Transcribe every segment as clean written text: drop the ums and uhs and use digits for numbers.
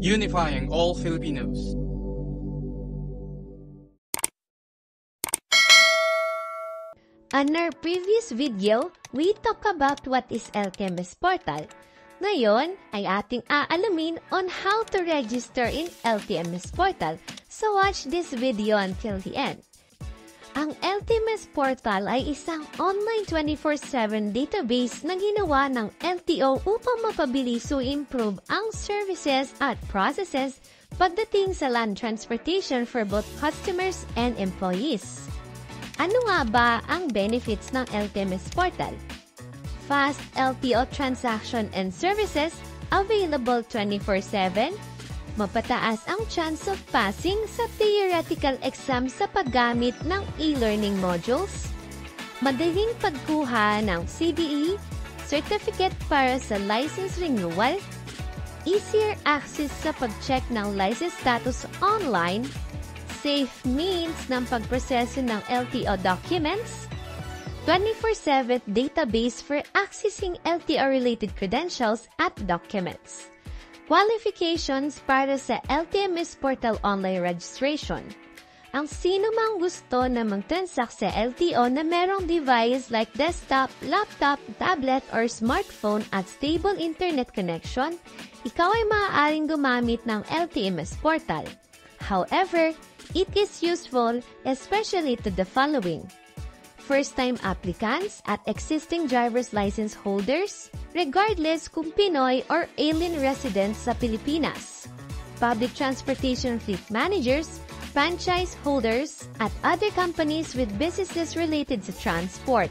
unifying all Filipinos. On our previous video, we talked about what is LTMS Portal. Ngayon ay ating aalamin on how to register in LTMS Portal. So watch this video until the end. Ang LTMS Portal ay isang online 24/7 database na ginawa ng LTO upang mapabilis o improve ang services at processes pagdating sa land transportation for both customers and employees. Ano nga ba ang benefits ng LTMS Portal? Fast LTO transaction and services available 24/7, mapataas ang chance of passing sa theoretical exam sa paggamit ng e-learning modules, madaling pagkuha ng CBE certificate para sa license renewal, easier access sa pag-check ng license status online, safe means ng pagproseso ng LTO documents, 24/7 database for accessing LTO-related credentials at documents. Qualifications para sa LTMS Portal online registration. Ang sino mang gusto na mag-transact sa LTO na merong device like desktop, laptop, tablet, or smartphone at stable internet connection, ikaw ay maaaring gumamit ng LTMS Portal. However, it is useful especially to the following: first-time applicants at existing driver's license holders, regardless kung Pinoy or alien residents sa Pilipinas, public transportation fleet managers, franchise holders, at other companies with businesses related to transport,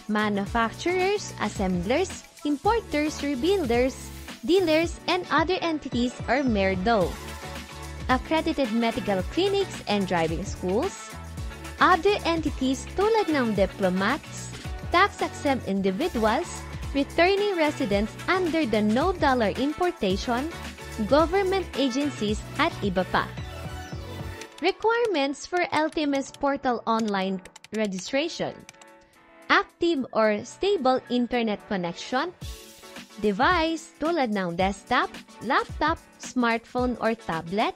manufacturers, assemblers, importers, rebuilders, dealers, and other entities or MERDO, accredited medical clinics and driving schools, other entities tulad ng diplomats, tax-exempt individuals, returning residents under the $no importation, government agencies, at iba pa. Requirements for LTMS Portal online registration: active or stable internet connection, device tulad ng desktop, laptop, smartphone, or tablet,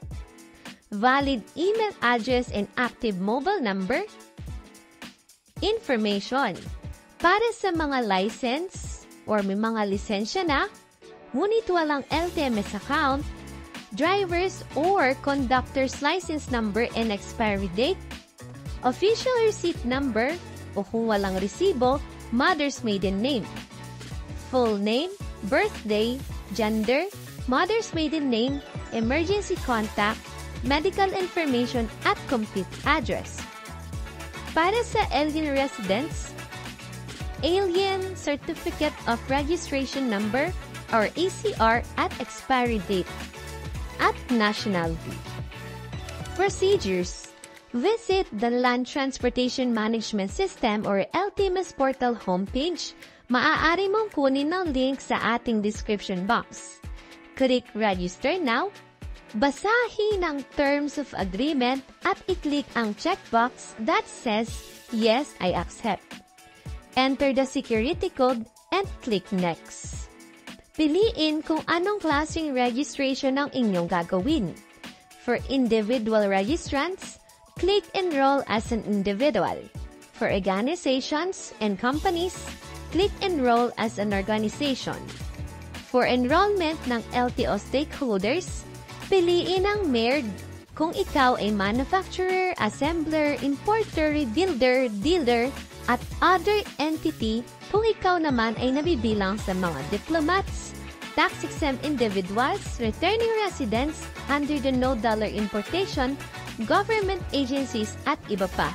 valid email address and active mobile number. Information para sa mga license or may mga lisensya na, ngunit walang LTMS account, driver's or conductor's license number and expiry date, official receipt number, o kung walang resibo, mother's maiden name, full name, birthday, gender, mother's maiden name, emergency contact, medical information at complete address. Para sa alien residents, Alien Certificate of Registration Number or ACR at expiry date at nationality. Procedures: visit the Land Transportation Management System or LTMS Portal homepage. Maaari mong kunin ang link sa ating description box. Click Register Now. Basahin ang Terms of Agreement at i-click ang checkbox that says, Yes, I accept. Enter the security code and click Next. Piliin kung anong klaseng registration ang inyong gagawin. For individual registrants, click Enroll as an individual. For organizations and companies, click Enroll as an organization. For enrollment ng LTO stakeholders, piliin ang MERD kung ikaw ay manufacturer, assembler, importer, rebuilder, dealer, at other entity kung ikaw naman ay nabibilang sa mga diplomats, tax-exempt individuals, returning residents under the $no importation, government agencies, at iba pa.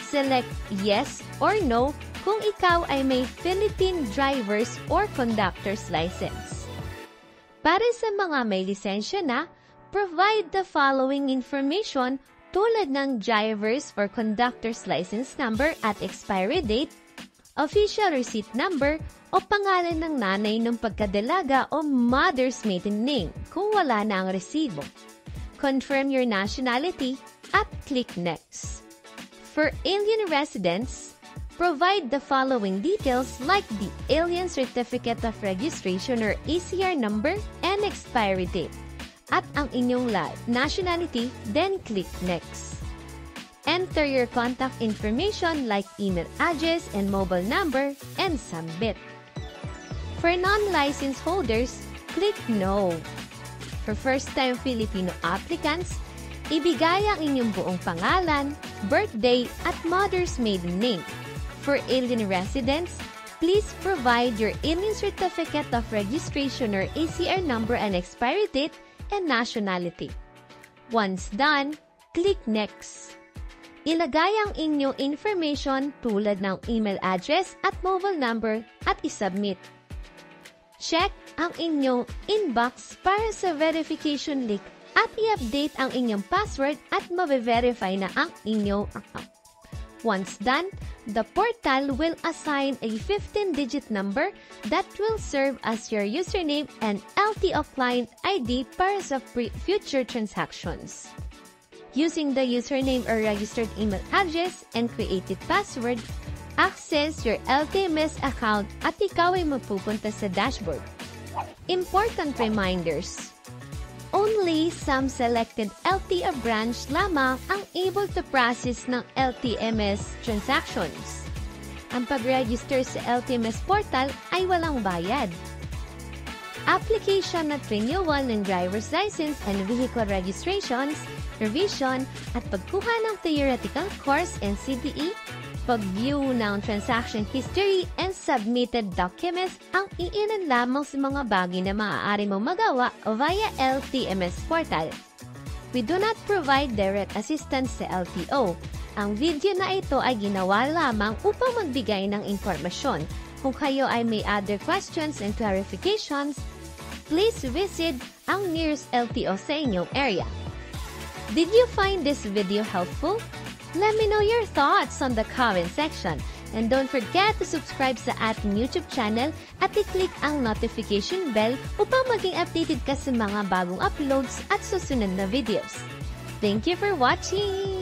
Select Yes or No kung ikaw ay may Philippine driver's or conductor's license. Para sa mga may lisensya na, provide the following information tulad ng driver's or conductor's license number at expiry date, official receipt number, o pangalan ng nanay ng pagkadalaga o mother's maiden name kung wala na ang resibo. Confirm your nationality at click Next. For alien residents, provide the following details like the Alien Certificate of Registration or ACR number and expiry date. at ang inyong nationality, then click Next. Enter your contact information like email address and mobile number and submit. For non-license holders, click No. For first-time Filipino applicants, ibigay ang inyong buong pangalan, birthday, at mother's maiden name. For alien residents, please provide your alien certificate of registration or ACR number and expiry date and nationality. Once done, click Next. Ilagay ang inyong information tulad ng email address at mobile number at isubmit. Check ang inyong inbox para sa verification link at i-update ang inyong password at mabe-verify na ang inyong account. Once done, the portal will assign a 15-digit number that will serve as your username and LTO client ID para sa future transactions. Using the username or registered email address and created password, access your LTMS account at ikaw ay mapupunta sa dashboard. Important reminders. Only some selected LTO branch lamang ang able to process ng LTMS transactions. Ang pag-register sa LTMS portal ay walang bayad. Application at renewal ng driver's license and vehicle registrations, revision at pagkuha ng theoretical course and CDE, pag-view ng transaction history and submitted documents ang iilan lamang sa mga bagay na maaari mong magawa via LTMS portal. We do not provide direct assistance sa LTO. Ang video na ito ay ginawa lamang upang magbigay ng impormasyon. Kung kayo ay may other questions and clarifications, please visit ang nearest LTO sa inyong area. Did you find this video helpful? Let me know your thoughts on the comment section. And don't forget to subscribe sa ating YouTube channel at i-click ang notification bell upang maging updated ka sa mga bagong uploads at susunod na videos. Thank you for watching!